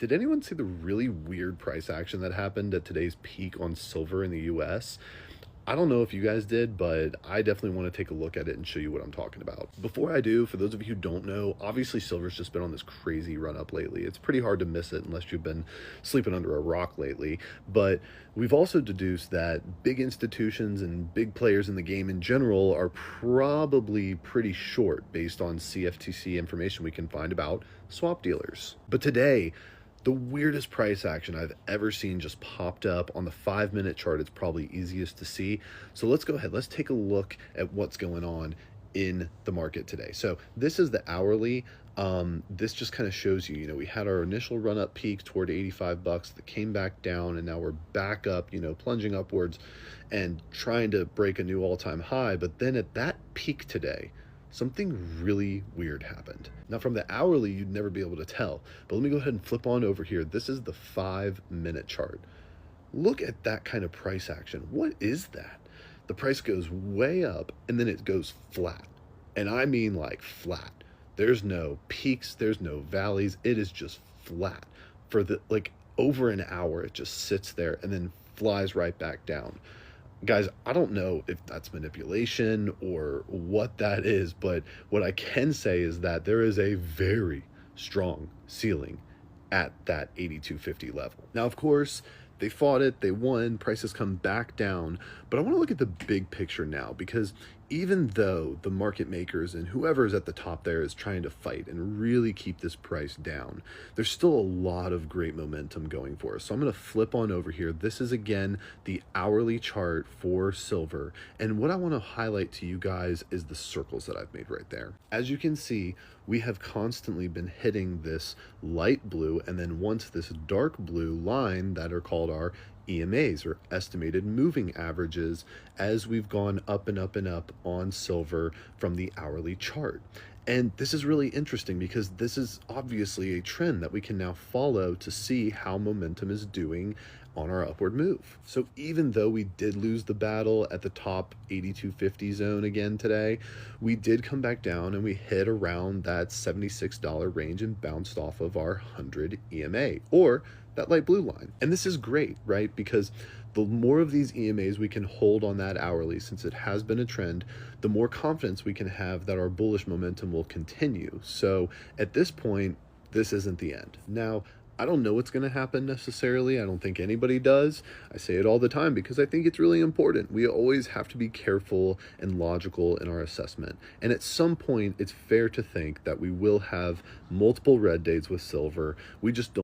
Did anyone see the really weird price action that happened at today's peak on silver in the US? I don't know if you guys did, but I definitely want to take a look at it and show you what I'm talking about. Before I do, for those of you who don't know, obviously silver's just been on this crazy run up lately. It's pretty hard to miss it unless you've been sleeping under a rock lately. But we've also deduced that big institutions and big players in the game in general are probably pretty short based on CFTC information we can find about swap dealers. But today, the weirdest price action I've ever seen just popped up on the 5-minute chart. It's probably easiest to see. So let's go ahead. Let's take a look at what's going on in the market today. So this is the hourly. This just kind of shows you, we had our initial run up peak toward 85 bucks that came back down, and now we're back up, plunging upwards and trying to break a new all-time high. But then at that peak today, something really weird happened. Now from the hourly, you'd never be able to tell, but let me go ahead and flip on over here. This is the 5-minute chart. Look at that kind of price action. What is that? The price goes way up and then it goes flat. And I mean like flat. There's no peaks, there's no valleys. It is just flat for over an hour. It just sits there and then flies right back down. Guys, I don't know if that's manipulation or what that is, but what I can say is that there is a very strong ceiling at that 8250 level. Now, of course, they fought it, they won, prices come back down, but I want to look at the big picture now, because even though the market makers and whoever's at the top there is trying to fight and really keep this price down, there's still a lot of great momentum going for us. So I'm going to flip on over here. This is again the hourly chart for silver, and what I want to highlight to you guys is the circles that I've made right there. As you can see, we have constantly been hitting this light blue and then once this dark blue line that are called our EMAs, or estimated moving averages, as we've gone up and up and up on silver from the hourly chart. And this is really interesting because this is obviously a trend that we can now follow to see how momentum is doing on our upward move. So even though we did lose the battle at the top 8250 zone again today, we did come back down and we hit around that $76 range and bounced off of our 100 EMA, or that light blue line. And this is great, right? Because the more of these EMAs we can hold on that hourly, since it has been a trend, the more confidence we can have that our bullish momentum will continue. So at this point, this isn't the end. Now, I don't know what's going to happen necessarily. I don't think anybody does. I say it all the time because I think it's really important. We always have to be careful and logical in our assessment. And at some point, it's fair to think that we will have multiple red days with silver. We just don't